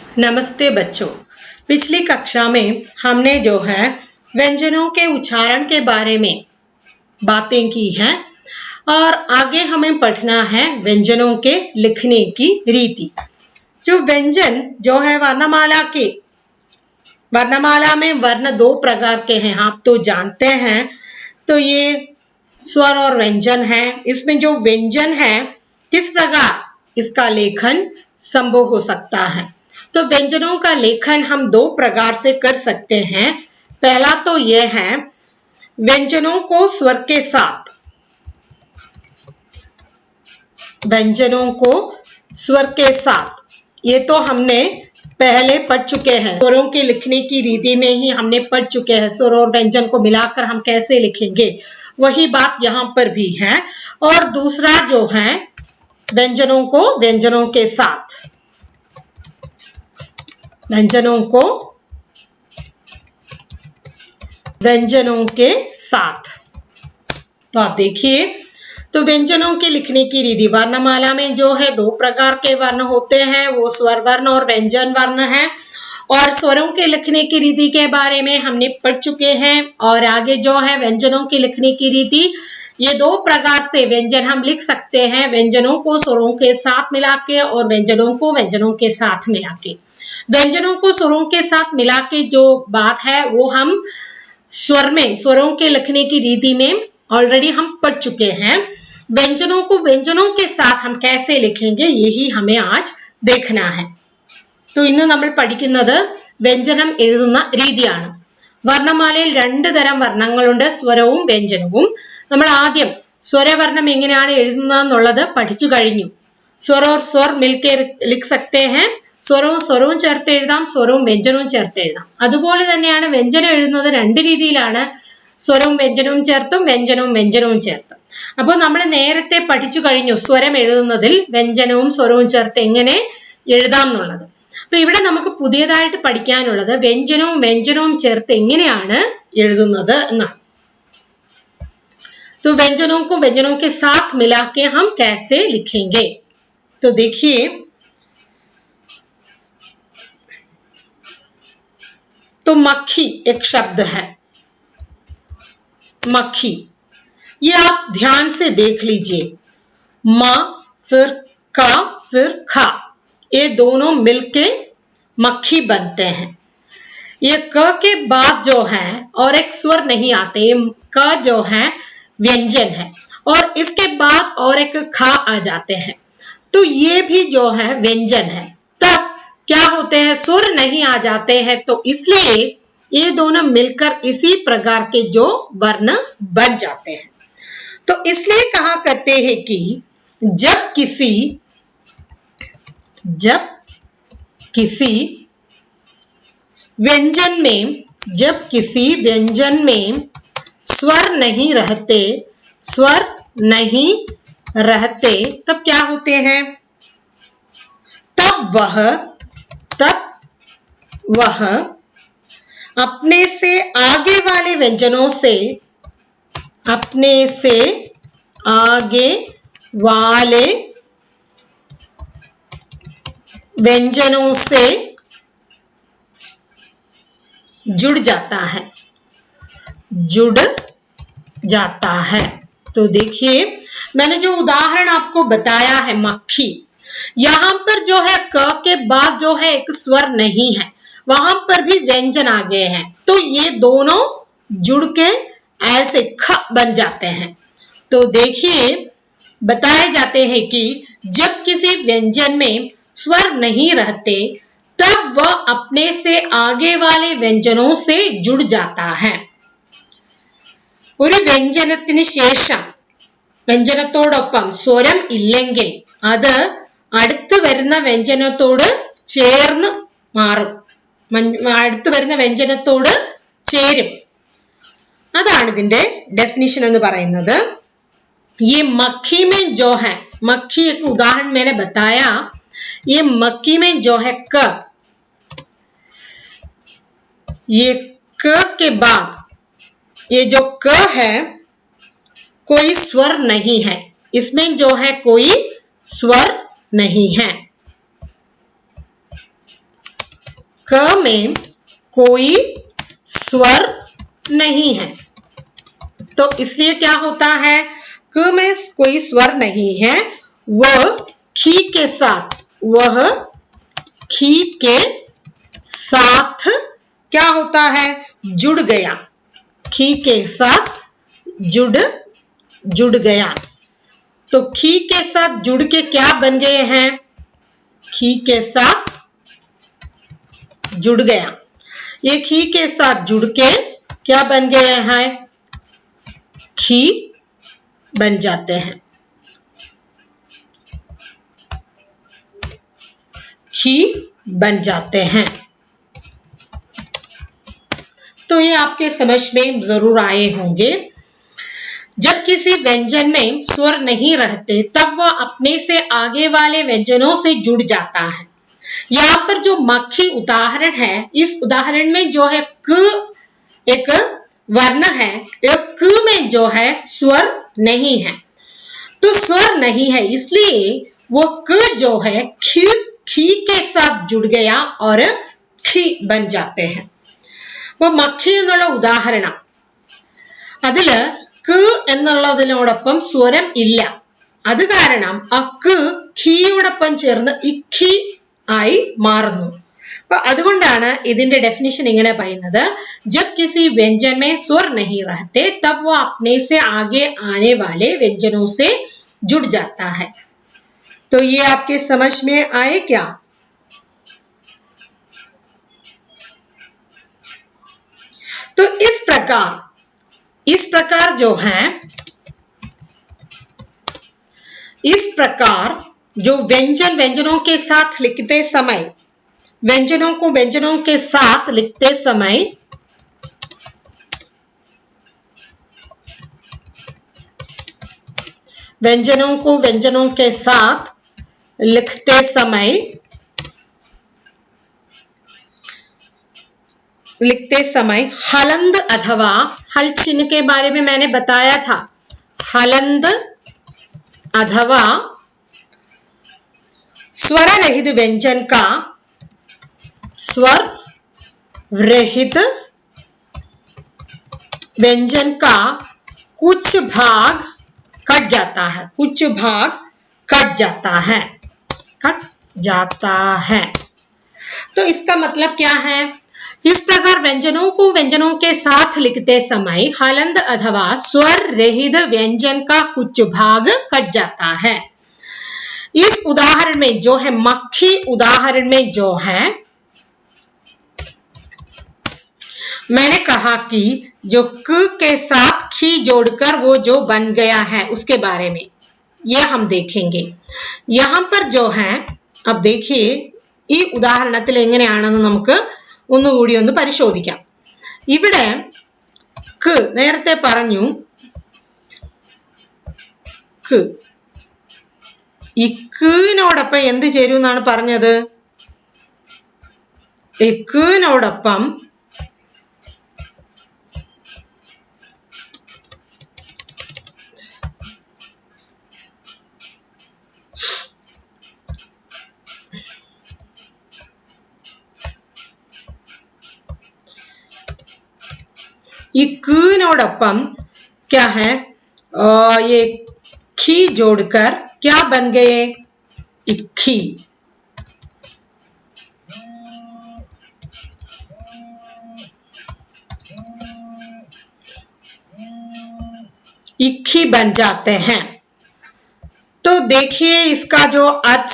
नमस्ते बच्चों। पिछली कक्षा में हमने जो है व्यंजनों के उच्चारण के बारे में बातें की हैं और आगे हमें पढ़ना है व्यंजनों के लिखने की रीति। जो व्यंजन जो है वर्णमाला में वर्ण दो प्रकार के हैं, आप तो जानते हैं। तो ये स्वर और व्यंजन है। इसमें जो व्यंजन है किस प्रकार इसका लेखन संभव हो सकता है। तो व्यंजनों का लेखन हम दो प्रकार से कर सकते हैं। पहला तो यह है व्यंजनों को स्वर के साथ, व्यंजनों को स्वर के साथ, ये तो हमने पहले पढ़ चुके हैं। स्वरों के लिखने की रीति में ही हमने पढ़ चुके हैं। स्वर और व्यंजन को मिलाकर हम कैसे लिखेंगे, वही बात यहाँ पर भी है। और दूसरा जो है व्यंजनों को व्यंजनों के साथ, व्यंजनों को व्यंजनों के साथ। तो आप देखिए, तो व्यंजनों के लिखने की रीति वर्णमाला में जो है दो प्रकार के वर्ण होते हैं, वो स्वर वर्ण और व्यंजन वर्ण है। और स्वरों के लिखने की रीति के बारे में हमने पढ़ चुके हैं। और आगे जो है व्यंजनों के लिखने की रीति, ये दो प्रकार से व्यंजन हम लिख सकते हैं, व्यंजनों को स्वरों के साथ मिला के और व्यंजनों को व्यंजनों के साथ मिला के। व्यंजनों को स्वरों के साथ मिला के जो बात है वो हम स्वरों के लिखने की रीति में ऑलरेडी हम पढ़ चुके हैं। व्यंजनों को व्यंजनों के साथ हम कैसे लिखेंगे, यही हमें आज देखना है। तो ഇന്ന് നമ്മൾ പഠിക്കുന്നത് വ്യഞ്ജനം എഴുതുന്ന രീതിയാണ്. വർണ്ണമാലയിൽ രണ്ട് തരം വർണ്ണങ്ങളുണ്ട്, സ്വരവും വ്യഞ്ജനവും. നമ്മൾ ആദ്യം സ്വരവർണ്ണം എങ്ങനെയാണ് എഴുതുന്നതെന്നുള്ളത് പഠിച്ചു കഴിഞ്ഞു. स्वर और स्वर मिलके लिख सकते हैं. സ്വരവും സ്വരവും ചേർത്ത് എഴുതാം, സ്വരവും വ്യഞ്ജനവും ചേർത്ത് എഴുതാം. അതുപോലെ തന്നെയാണ് വ്യഞ്ജനം എഴുതുന്നത് രണ്ട് രീതിയിലാണ്, സ്വരവും വ്യഞ്ജനവും ചേർത്തും വ്യഞ്ജനവും വ്യഞ്ജനവും ചേർത്തും. അപ്പോൾ നമ്മൾ നേരത്തെ പഠിച്ചു കഴിഞ്ഞു സ്വരം എഴുതുന്നതിൽ വ്യഞ്ജനവും സ്വരവും ചേർത്ത് എങ്ങനെ എഴുതാം എന്നുള്ളത്. അപ്പൊ ഇവിടെ നമുക്ക് പുതിയതായിട്ട് പഠിക്കാനുള്ളത് വ്യഞ്ജനവും വ്യഞ്ജനവും ചേർത്ത് എങ്ങനെയാണ് എഴുതുന്നത് എന്നാണ്. तो व्यंजनों को व्यंजनों के साथ मिला के हम कैसे लिखेंगे. तो देखिए, तो मक्खी एक शब्द है, मक्खी. ये आप ध्यान से देख लीजिए, म फिर का फिर खा, ये दोनों मिलके मक्खी बनते हैं. ये क के बाद जो है और एक स्वर नहीं आते, क जो है व्यंजन है और इसके बाद और एक खा आ जाते हैं, तो ये भी जो है व्यंजन है. तब क्या होते हैं, सुर नहीं आ जाते हैं, तो इसलिए ये दोनों मिलकर इसी प्रकार के जो वर्ण बन जाते हैं. तो इसलिए कहा करते हैं कि जब किसी व्यंजन में स्वर नहीं रहते, तब क्या होते हैं, तब वह अपने से आगे वाले व्यंजनों से जुड़ जाता है. तो देखिए, मैंने जो उदाहरण आपको बताया है मक्खी, यहाँ पर जो है क के बाद जो है एक स्वर नहीं है, वहां पर भी व्यंजन आ गए हैं, तो ये दोनों जुड़ के ऐसे ख बन जाते हैं. तो देखिए, बताए जाते हैं कि जब किसी व्यंजन में स्वर नहीं रहते, तब वह अपने से आगे वाले व्यंजनों से जुड़ जाता है. ഒരു വ്യഞ്ജനത്തിന് ശേഷം വ്യഞ്ജനത്തോടൊപ്പം സ്വരം ഇല്ലെങ്കിൽ അത് അടുത്ത് വരുന്ന വ്യഞ്ജനത്തോട് ചേർന്ന് മാറും, അടുത്ത് വരുന്ന വ്യഞ്ജനത്തോട് ചേരും. അതാണ് ഇതിന്റെ ഡെഫിനിഷൻ എന്ന് പറയുന്നത്. ये मक्खी में जो है, मक्खी एक उदाहरण मैंने बताया, ये मक्खी में जो है क, ये क के बाद ये जो क है कोई स्वर नहीं है, इसमें जो है कोई स्वर नहीं है. क में कोई स्वर नहीं है, तो इसलिए क्या होता है, क में कोई स्वर नहीं है, वह खी के साथ, वह खी के साथ क्या होता है, जुड़ गया, खी के साथ जुड़ गया। तो खी के साथ जुड़ के क्या बन गए हैं, खी के साथ जुड़ गया, ये खी के साथ जुड़ के क्या बन गए हैं, खी बन जाते हैं, खी बन जाते हैं। तो ये आपके समझ में जरूर आए होंगे। जब किसी व्यंजन में स्वर नहीं रहते तब वह अपने से आगे वाले व्यंजनों से जुड़ जाता है। यहाँ पर जो मक्खी उदाहरण है, इस उदाहरण में जो है क एक वर्ण है, एक क में जो है स्वर नहीं है, तो स्वर नहीं है इसलिए वो क जो है खी के साथ जुड़ गया और खी बन जाते हैं। वो मक्खी എന്നുള്ള ഉദാഹരണം, അതില് क എന്നുള്ളതിനോടൊപ്പം സ്വരം ഇല്ല, അത് കാരണം ആ क ഖിയോടൊപ്പം ചേർന്ന് ഇഖി ആയി മാറുന്നു। അപ്പൊ അതുകൊണ്ടാണ് ഇതിന്റെ डेफिनेशन ഇങ്ങനെ പറയുന്നത്, जब किसी व्यंजन में स्वर नहीं रहते तब वो अपने से आगे आने वाले व्यंजनों से जुड़ जाता है। तो ये आपके समझ में आए क्या? तो इस प्रकार जो है, इस प्रकार जो व्यंजनों के साथ लिखते समय, व्यंजनों को व्यंजनों के साथ लिखते समय व्यंजनों को व्यंजनों के साथ लिखते समय हलंद अथवा हल चिन्ह के बारे में मैंने बताया था। हलंद अथवा स्वर रहित व्यंजन का, स्वर रहित व्यंजन का कुछ भाग कट जाता है, कुछ भाग कट जाता है। तो इसका मतलब क्या है, इस प्रकार व्यंजनों को व्यंजनों के साथ लिखते समय हलंद अथवा स्वर रहित व्यंजन का कुछ भाग कट जाता है। इस उदाहरण में जो है, मक्खी उदाहरण में जो है, मैंने कहा कि जो क के साथ खी जोड़कर वो जो बन गया है उसके बारे में ये हम देखेंगे। यहाँ पर जो है, अब देखिए ഈ ഉദാഹരണത്തിൽ എങ്ങനെയാണെന്ന് നമുക്ക് ഒന്നുകൂടി ഒന്ന് പരിശോധിക്കാം। ഇവിടെ ക നേരത്തെ പറഞ്ഞു, ക ഈ ക്കിനോടൊപ്പം എന്ത് ചേരും എന്നാണ് പറഞ്ഞത്, ഈ ക്കിനോടൊപ്പം ये क क्या है, ये खी जोड़कर क्या बन गए, इक्खी। इक्खी बन जाते हैं। तो देखिए इसका जो अर्थ,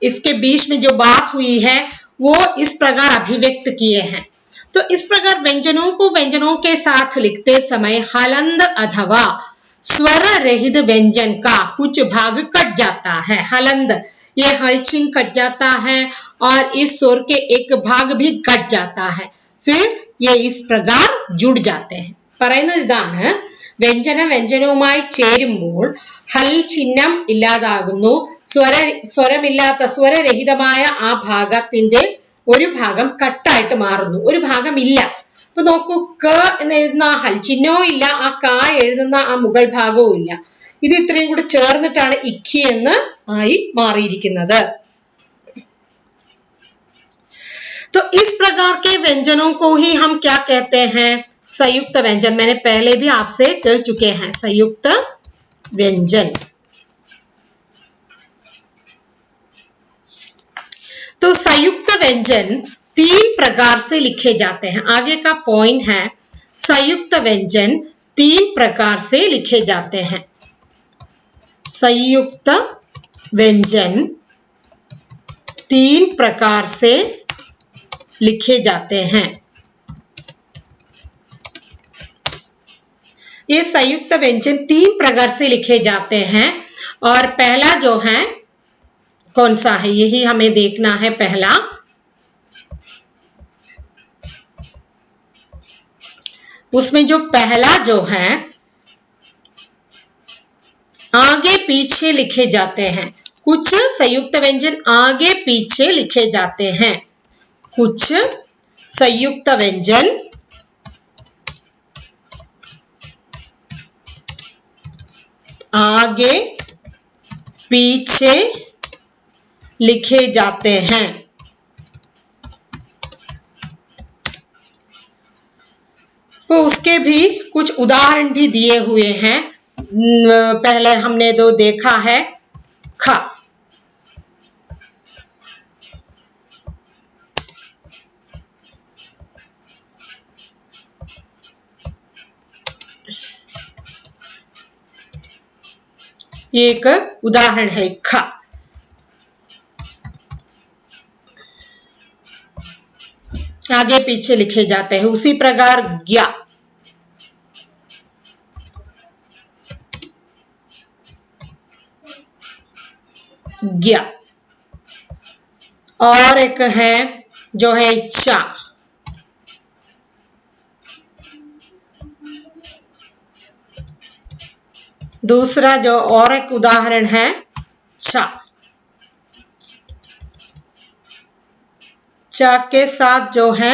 इसके बीच में जो बात हुई है वो इस प्रकार अभिव्यक्त किए हैं। तो इस प्रकार व्यंजनों को व्यंजनों के साथ लिखते समय हलंद अथवा स्वर रहित व्यंजन का कुछ भाग कट जाता है। हलंद, ये हलचिन कट जाता है और इस स्वर के एक भाग भी कट जाता है, फिर ये इस प्रकार जुड़ जाते हैं। പറയുന്നത് ഇതാണ്, വ്യഞ്ജനവുമായി ചേരുമ്പോൾ ഹൽ ചിഹ്നം ഇല്ലാതാകുന്നു, സ്വരമില്ലാത്ത സ്വരരഹിതമായ ആ ഭാഗത്തിന്റെ ഒരു ഭാഗം കട്ടായിട്ട് മാറുന്നു, ഒരു ഭാഗം ഇല്ല. അപ്പൊ നോക്കൂ, ക എന്ന് എഴുതുന്ന ആ ഹൽ ചിഹ്നവും ഇല്ല, ആ ക എഴുതുന്ന ആ മുകൾ ഭാഗവും ഇല്ല. ഇത് ഇത്രയും കൂടെ ചേർന്നിട്ടാണ് ഇഖി എന്ന് ആയി മാറിയിരിക്കുന്നത്. प्रकार के व्यंजनों को ही हम क्या कहते हैं? संयुक्त व्यंजन। मैंने पहले भी आपसे कह चुके हैं संयुक्त व्यंजन। तो संयुक्त व्यंजन 3 प्रकार से लिखे जाते हैं। आगे का पॉइंट है संयुक्त व्यंजन 3 प्रकार से लिखे जाते हैं। संयुक्त व्यंजन 3 प्रकार से लिखे जाते हैं। ये संयुक्त व्यंजन 3 प्रकार से लिखे जाते हैं और पहला जो है कौन सा है, यही हमें देखना है। पहला उसमें जो पहला जो है आगे पीछे लिखे जाते हैं। कुछ संयुक्त व्यंजन आगे पीछे लिखे जाते हैं। कुछ संयुक्त व्यंजन आगे पीछे लिखे जाते हैं। तो उसके भी कुछ उदाहरण भी दिए हुए हैं। पहले हमने जो देखा है ख, ये एक उदाहरण है ख। आगे पीछे लिखे जाते हैं। उसी प्रकार ज्ञा, ज्ञा। और एक है जो है चा, दूसरा जो और एक उदाहरण है छा। चा के साथ जो है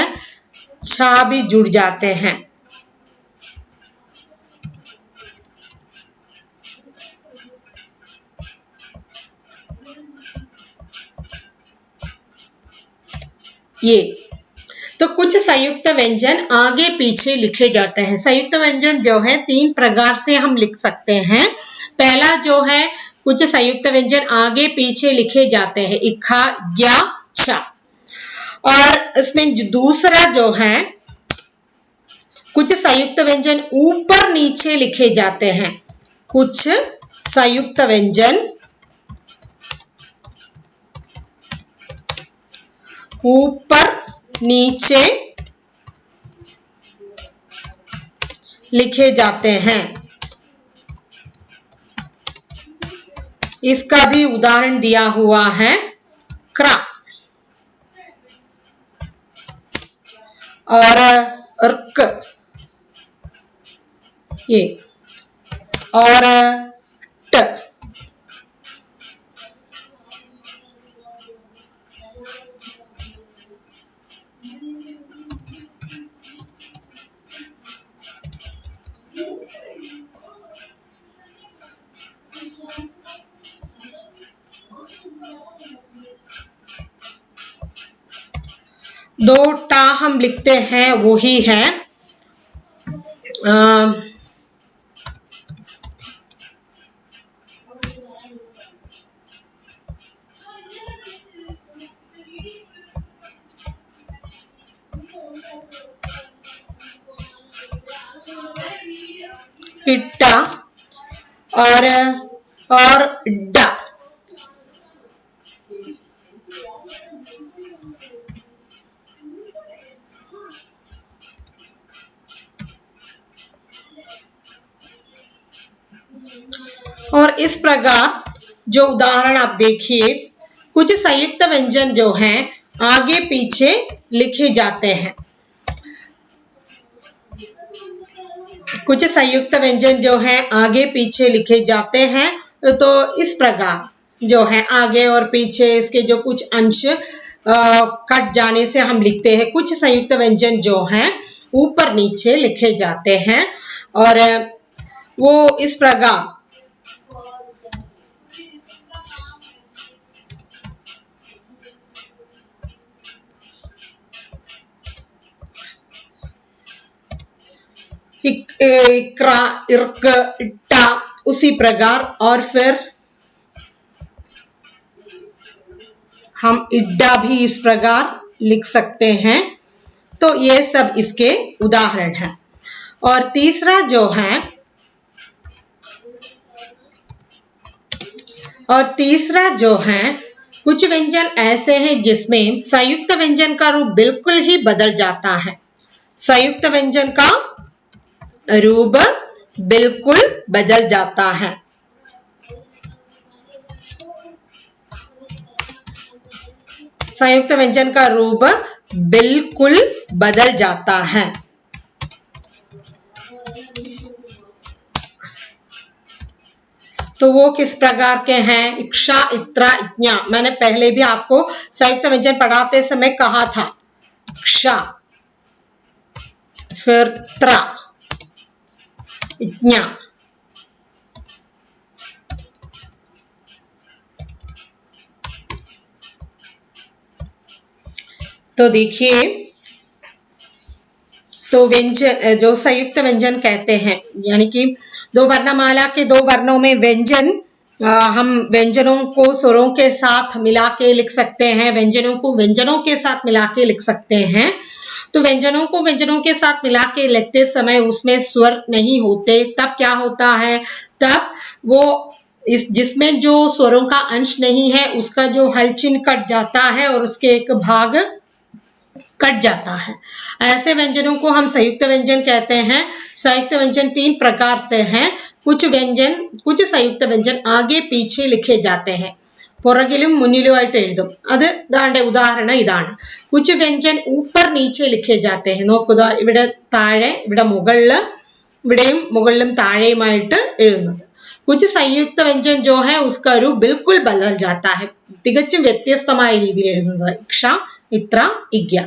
छा भी जुड़ जाते हैं। ये तो कुछ संयुक्त व्यंजन आगे पीछे लिखे जाते हैं। संयुक्त व्यंजन जो है 3 प्रकार से हम लिख सकते हैं। पहला जो है कुछ संयुक्त व्यंजन आगे पीछे लिखे जाते हैं, इक्खा, ज्ञा, छा। और इसमें दूसरा जो है कुछ संयुक्त व्यंजन ऊपर नीचे लिखे जाते हैं। कुछ संयुक्त व्यंजन ऊपर नीचे लिखे जाते हैं। इसका भी उदाहरण दिया हुआ है क्रा और अर्क, ये और ट। दो टा हम लिखते हैं वही है इट्टा और डा। और इस प्रकार जो उदाहरण आप देखिए, कुछ संयुक्त व्यंजन जो हैं आगे पीछे लिखे जाते हैं। कुछ संयुक्त व्यंजन जो है आगे पीछे लिखे जाते हैं। तो इस प्रकार जो है आगे और पीछे इसके जो कुछ अंश कट जाने से हम लिखते हैं। कुछ संयुक्त व्यंजन जो हैं ऊपर नीचे लिखे जाते हैं और वो इस प्रकार इक्रा, इर्क, इट्टा, उसी प्रकार। और फिर हम इड्डा भी इस प्रकार लिख सकते हैं। तो ये सब इसके उदाहरण हैं। और तीसरा जो है कुछ व्यंजन ऐसे हैं जिसमें संयुक्त व्यंजन का रूप बिल्कुल ही बदल जाता है। संयुक्त व्यंजन का रूप बिल्कुल बदल जाता है। संयुक्त व्यंजन का रूप बिल्कुल बदल जाता है। तो वो किस प्रकार के हैं? इक्षा, इत्रा, इज्ञा। मैंने पहले भी आपको संयुक्त व्यंजन पढ़ाते समय कहा था। इक्षा, फिर त्रा, इज्ञा। तो देखिए, तो व्यंजन जो संयुक्त व्यंजन कहते हैं, यानी कि दो वर्णमाला के दो वर्णों में व्यंजन, हम व्यंजनों को स्वरों के साथ मिला के लिख सकते हैं, व्यंजनों को व्यंजनों के साथ मिला के लिख सकते हैं। तो व्यंजनों को व्यंजनों के साथ मिला के लिखते समय उसमें स्वर नहीं होते, तब क्या होता है? तब वो जिसमें जो स्वरों का अंश नहीं है उसका जो हल चिन्ह कट जाता है और उसके एक भाग कट जाता है। ऐसे व्यंजनों को हम संयुक्त व्यंजन कहते हैं। संयुक्त व्यंजन तीन प्रकार से हैं। कुछ संयुक्त व्यंजन आगे पीछे लिखे जाते हैं, പുറകിലും മുന്നിലുമായിട്ട് എഴുതും। അത് ദാണ്ടെ ഉദാഹരണം ഇതാണ്। कुछ व्यंजन ऊपर नीचे लिखे जाते हैं। നോക്കുക, ഇവിടെ താഴെ, ഇവിടെ മുകളില്, ഇവിടെയും മുകളിലും താഴെയുമായിട്ട് എഴുതുന്നത്। कुछ संयुक्त व्यंजन जो है उसका रूप बिल्कुल बदल जाता है, തികച്ചും വ്യത്യസ്തമായ രീതിയിൽ എഴുതുന്നത്। ഇക്ഷ, ഇത്ര, ഇഗ്യ।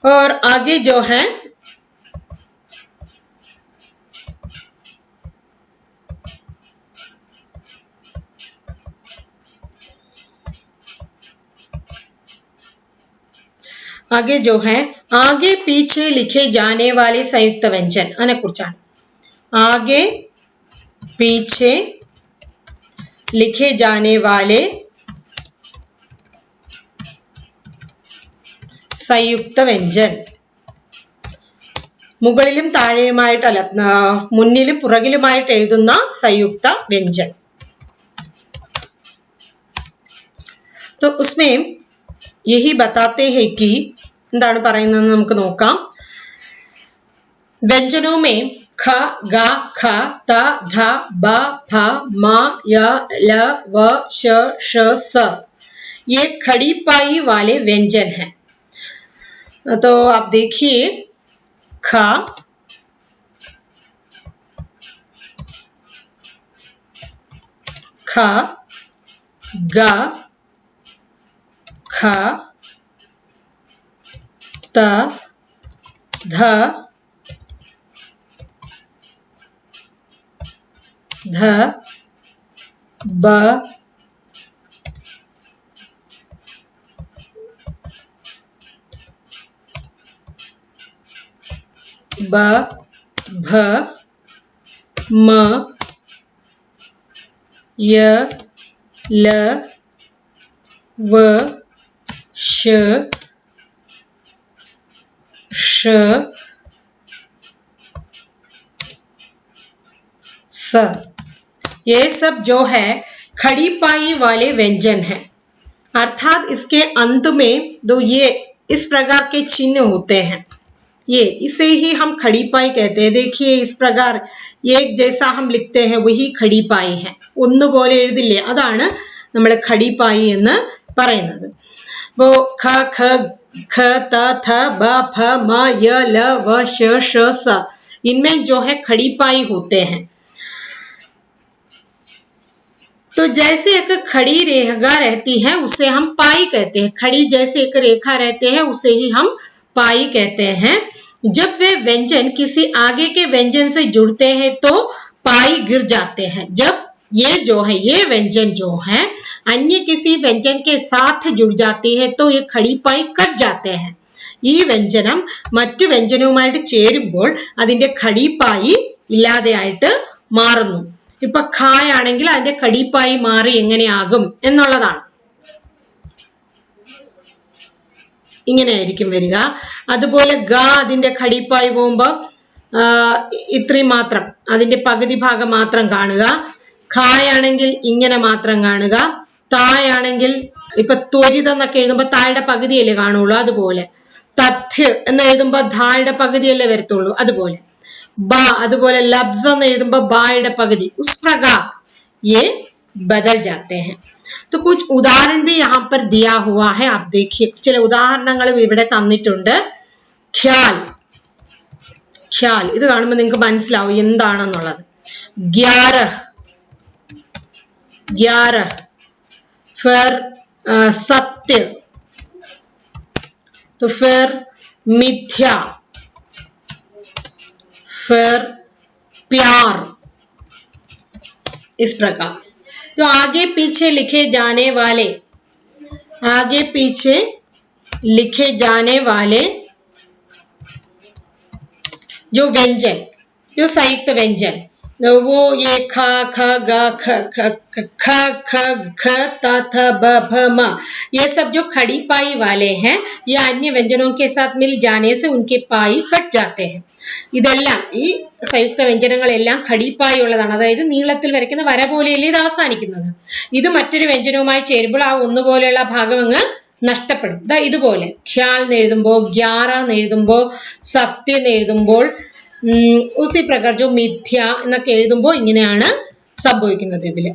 और आगे जो है आगे पीछे लिखे जाने वाले संयुक्त व्यंजन അതിനെ കുറിച്ചാണ്। आगे पीछे लिखे जाने वाले संयुक्त व्यंजन, മുകളിലും താഴെയുമായിട്ടല്ല, മുന്നിലും പുറകിലുമായിട്ട് എഴുതുന്ന संयुक्त व्यंजन। तो उसमें यही बताते हैं कि എന്താണ് പറയുന്നതെന്ന് നമുക്ക് നോക്കാം। व्यंजनों में ख, ग, ख, त, ध, ब, भ, म, य, ल, व, श, ष, स ये खड़ी पाई वाले व्यंजन हैं। तो आप देखिए, ख, ख, ग, ख, त, ध, ध, ब, ब, भ, म, य, ल, व, श, ष, स ये सब जो है खड़ी पाई वाले व्यंजन हैं। अर्थात इसके अंत में दो ये इस प्रकार के चिन्ह होते हैं, ये इसे ही हम खड़ी पाई कहते हैं। देखिए, इस प्रकार एक जैसा हम लिखते हैं वही खड़ी पाई है। ഒന്നുപോലെ എഴുതില്ലേ, അതാണ് നമ്മൾ खड़ी पाई എന്ന് പറയുന്നത്। वो ख, ख, ख, त, थ, ब, फ, म, य, ल, व, श, ष, स इनमें जो है खड़ी पाई होते हैं। तो जैसे एक खड़ी रेखा रहती है उसे हम पाई कहते हैं। खड़ी जैसे एक रेखा रहते हैं उसे ही हम पाई कहते हैं। जब वे व्यंजन किसी आगे के व्यंजन से जुड़ते हैं तो पाई गिर जाते हैं। जब ये व्यंजन जो है अन्य किसी व्यंजन के साथ जुड़ जाती है तो ये खड़ी पाई कट जाते हैं। ഈ വ്യഞ്ജനം മറ്റു വ്യഞ്ജനവുമായിട്ട് ചേരുമ്പോൾ അതിന്റെ ഖടീപ്പായി ഇല്ലാതെയായിട്ട് മാറുന്നു. ഇപ്പൊ ഖായാണെങ്കിൽ അതിന്റെ ഖടീപ്പായി മാറി എങ്ങനെയാകും എന്നുള്ളതാണ്. ഇങ്ങനെയായിരിക്കും വരിക. അതുപോലെ ഗ അതിന്റെ ഖടീപ്പായി പോകുമ്പോ ഇത്രയും മാത്രം, അതിന്റെ പകുതി ഭാഗം മാത്രം കാണുക. ഖായാണെങ്കിൽ ഇങ്ങനെ മാത്രം കാണുക. തായാണെങ്കിൽ ഇപ്പൊ ത്വരിതം എന്നൊക്കെ എഴുതുമ്പോ തായുടെ പകുതിയല്ലേ കാണുള്ളൂ, അതുപോലെ. തഥ്യ എന്ന് എഴുതുമ്പോ ധായുടെ പകുതിയല്ലേ വരത്തുള്ളൂ, അതുപോലെ. ബ അതുപോലെ ലബ്സ് എന്ന് എഴുതുമ്പോ ബായുടെ പകുതി. उस प्रकार ये बदल जाते हैं. तो कुछ उदाहरण भी यहाँ पर दिया हुआ है, आप देखिए. ചില ഉദാഹരണങ്ങളും ഇവിടെ തന്നിട്ടുണ്ട്. ഖ്യാൽ, ഖ്യാൽ ഇത് കാണുമ്പോൾ നിങ്ങൾക്ക് മനസ്സിലാവും എന്താണെന്നുള്ളത്. 11 11 फिर सत्य, तो फिर मिथ्या, फिर प्यार, इस प्रकार. तो आगे पीछे लिखे जाने वाले, आगे पीछे लिखे जाने वाले जो व्यंजन, जो संयुक्त व्यंजन, वो ये ख ख ग ख ख ख ख ख त थ ब भ म, ये सब जो खड़ी पाई वाले हैं, ये अन्य व्यंजनों के साथ मिल जाने से उनके पाई कट जाते हैं. ഇതെല്ലാം ഈ സംയുക്ത വ്യഞ്ജനങ്ങളെല്ലാം ഖടീപ്പായി ഉള്ളതാണ്. അതായത് നീളത്തിൽ വരയ്ക്കുന്ന വര പോലെയല്ലേ ഇത് അവസാനിക്കുന്നത്. ഇത് മറ്റൊരു വ്യഞ്ജനവുമായി ചേരുമ്പോൾ ആ ഒന്നുപോലെയുള്ള ഭാഗം അങ്ങ് നഷ്ടപ്പെടും. ഇതുപോലെ ഖ്യാൽ എന്ന് എഴുതുമ്പോൾ, ഗ്യാറ എന്ന് എഴുതുമ്പോൾ, സത്യ എന്ന് എഴുതുമ്പോൾ, ഉസി പ്രകാർ ജോ മിഥ്യ എന്നൊക്കെ എഴുതുമ്പോൾ ഇങ്ങനെയാണ് സംഭവിക്കുന്നത്. ഇതില്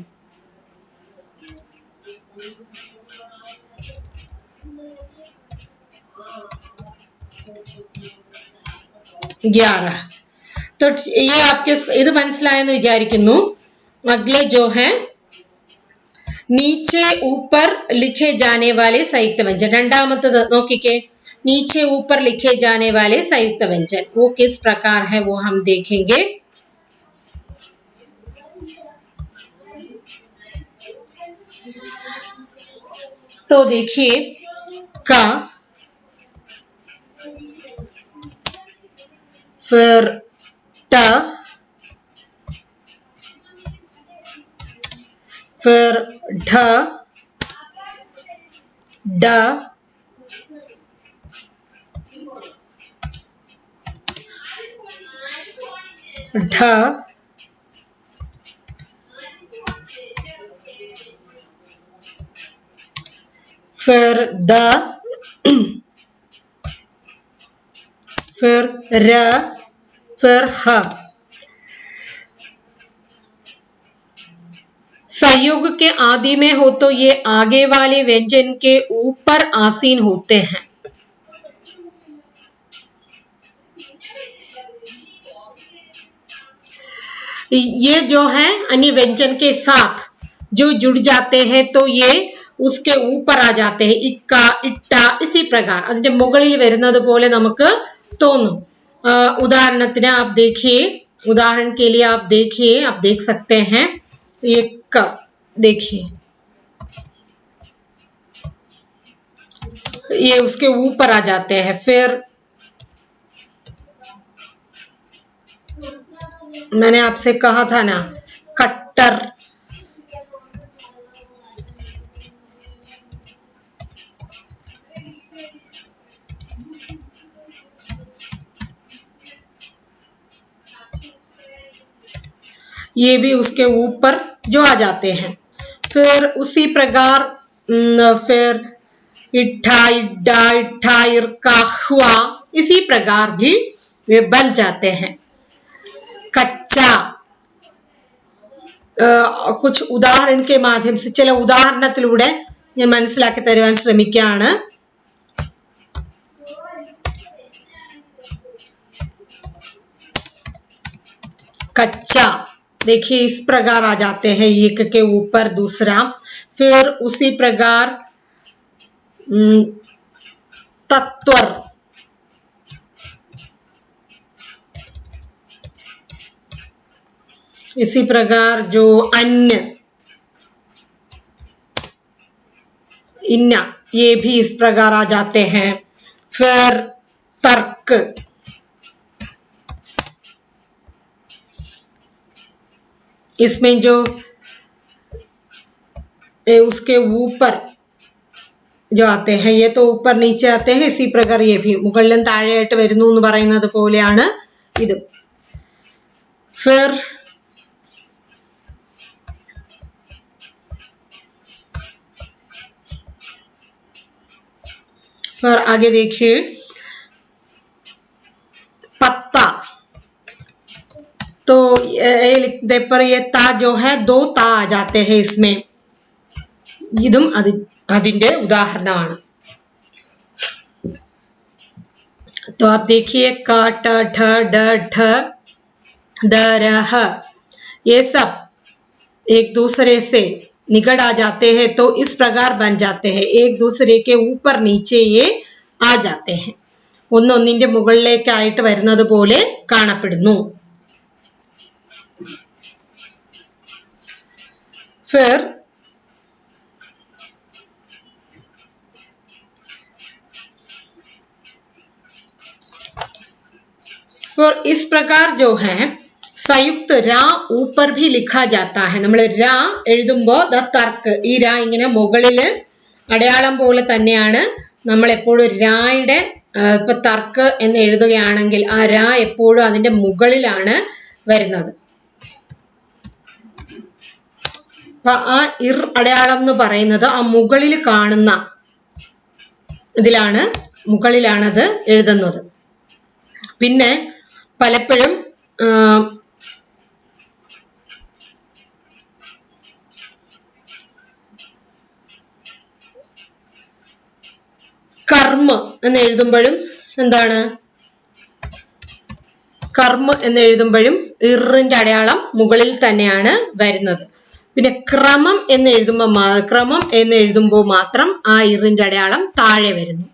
11. तो ये आपके ഇത് മനസ്സിലായെന്ന് വിചാരിക്കുന്നു. अगले जो है नीचे ऊपर लिखे जाने वाले संयुक्त व्यंजन. രണ്ടാമത്തേത് നോക്കിക്കേ, नीचे ऊपर लिखे जाने वाले संयुक्त व्यंजन वो किस प्रकार है वो हम देखेंगे. तो देखिए का, फिर ट, फिर ढ, ड, ढ, फिर द, फिर र, फिर ह. संयोग के आदि में हो तो ये आगे वाले व्यंजन के ऊपर आसीन होते हैं. ये जो है अन्य व्यंजन के साथ जो जुड़ जाते हैं तो ये उसके ऊपर आ जाते हैं. इक्का, इट्टा, इसी प्रकार അതിന്റെ മുകളിൽ വരുന്നത് പോലെ നമുക്ക് തോന്നും. उदाहरणത്തിന് आप देखिए, उदाहरण के लिए आप देखिए, आप देख सकते हैं ये क, देखिए ये उसके ऊपर आ जाते हैं. फिर मैंने आपसे कहा था ना कट्टर, ये भी उसके ऊपर जो आ जाते हैं. फिर उसी प्रकार फिर इट्ठा, इड्डा, इट्ठा, इरका, हुआ, इसी प्रकार भी वे बन जाते हैं. कच्चा, कुछ उदाहरण के माध्यम से ചില ഉദാഹരണത്തിലൂടെ ഞാൻ മനസ്സിലാക്കി തരുവാൻ ശ്രമിക്കുകയാണ്. कच्चा देखिए इस प्रकार आ जाते हैं, एक के ऊपर दूसरा. फिर उसी प्रकार तत्वर, इसी प्रकार जो अन्य, इन्ना, ये भी इस प्रकार आ जाते हैं. फिर तर्क, इसमें जो उसके ऊपर जो आते हैं ये तो ऊपर नीचे आते हैं, इसी प्रकार ये भी മുകളിലും താഴെയായിട്ട് വരുന്നു എന്ന് പറയുന്നത് പോലെയാണ് ഇത്. फिर आगे देखिए पत्ता, तो लिखने पर ये ता जो है दो ता आ जाते हैं इसमें, ഇതും അതിന്റെ ഉദാഹരണമാണ്. तो आप देखिए क ट ठ ड ढ द र ह, ये सब एक दूसरे से निकट आ जाते हैं तो इस प्रकार बन जाते हैं, एक दूसरे के ऊपर नीचे ये आ जाते हैं, ഒന്നൊന്നിന്റെ മുകളിലേക്കായിട്ട് വരുന്നത് പോലെ കാണപ്പെടുന്നു. फिर इस प्रकार जो है संयुक्त रा ऊपर भी लिखा जाता है. നമ്മൾ ര എഴുതുമ്പോൾ ദ തർക്ക്, ഈ ര ഇങ്ങനെ മുകളില് അടയാളം പോലെ തന്നെയാണ് നമ്മൾ എപ്പോഴും രായുടെ ഇപ്പൊ തർക്ക് എന്ന് എഴുതുകയാണെങ്കിൽ ആ ര എപ്പോഴും അതിന്റെ മുകളിലാണ് വരുന്നത്. അപ്പൊ ആ ഇർ അടയാളം എന്ന് പറയുന്നത് ആ മുകളിൽ കാണുന്ന ഇതിലാണ്, മുകളിലാണത് എഴുതുന്നത്. പിന്നെ പലപ്പോഴും കർമ്മ എന്ന് എഴുതുമ്പോഴും എന്താണ്, കർമ്മ എന്ന് എഴുതുമ്പോഴും ഇറിന്റെ അടയാളം മുകളിൽ തന്നെയാണ് വരുന്നത്. പിന്നെ ക്രമം എന്ന് എഴുതുമ്പോൾ മാത്രം ആ ഇറിന്റെ അടയാളം താഴെ വരുന്നു.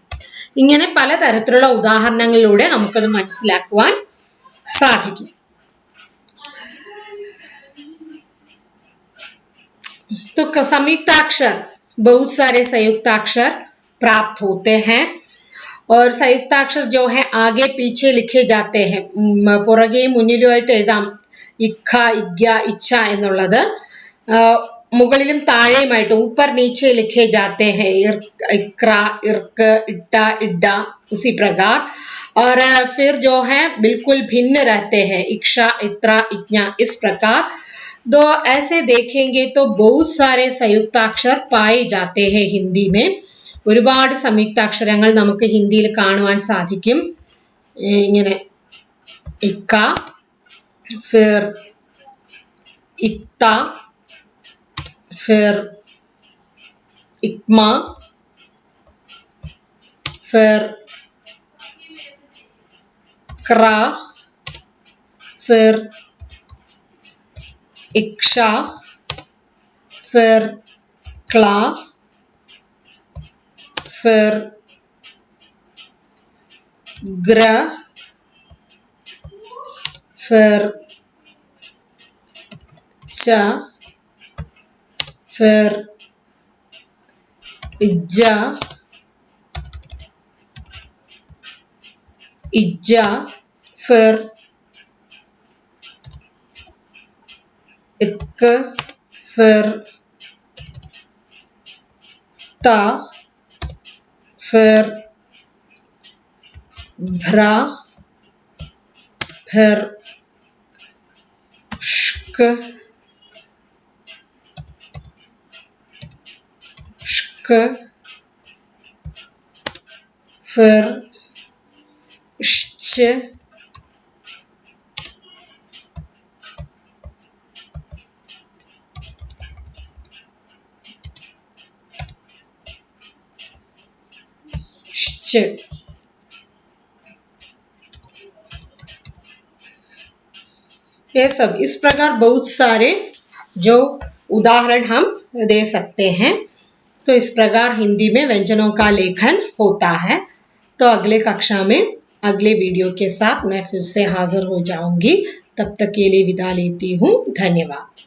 ഇങ്ങനെ പലതരത്തിലുള്ള ഉദാഹരണങ്ങളിലൂടെ നമുക്കത് മനസ്സിലാക്കുവാൻ സാധിക്കും. तो संयुक्ताक्षर, बहुत सारे संयुक्ताक्षर प्राप्त होते हैं और संयुक्ताक्षर जो है आगे पीछे लिखे जाते हैं. പുറകെ മുന്നിലുമായിട്ട് എഴുതാം. ഇഖ, ഇഗ്യ, ഇച്ഛ എന്നുള്ളത് മുകളിലും താഴെയുമായിട്ട് ऊपर नीचे लिखे जाते हैं. इक्रा, इर्क, इट्टा, इड्डा, उसी प्रकार. और फिर जो है बिल्कुल भिन्न रहते हैं, इक्षा, इत्रा, इज्ञा, इस प्रकार. तो ऐसे देखेंगे तो बहुत सारे संयुक्ताक्षर पाए जाते हैं हिंदी में. ഒരുപാട് സംയുക്താക്ഷരങ്ങൾ നമുക്ക് ഹിന്ദിയിൽ കാണുവാൻ സാധിക്കും. ഇങ്ങനെ ഇക്ക, फिर इक्ता, फिर इक्मा, फिर क्रा, फिर इक्षा, फिर क्ला, फिर ग्र, फिर च, फिर इज्जा, इज्जा, फिर इत्क, फिर ता, फिर भ्रा, फिर श्क, श्क, फिर श्च, श्च. ये सब इस प्रकार बहुत सारे जो उदाहरण हम दे सकते हैं. तो इस प्रकार हिंदी में व्यंजनों का लेखन होता है. तो अगले कक्षा में अगले वीडियो के साथ मैं फिर से हाजिर हो जाऊंगी. तब तक के लिए विदा लेती हूँ. धन्यवाद.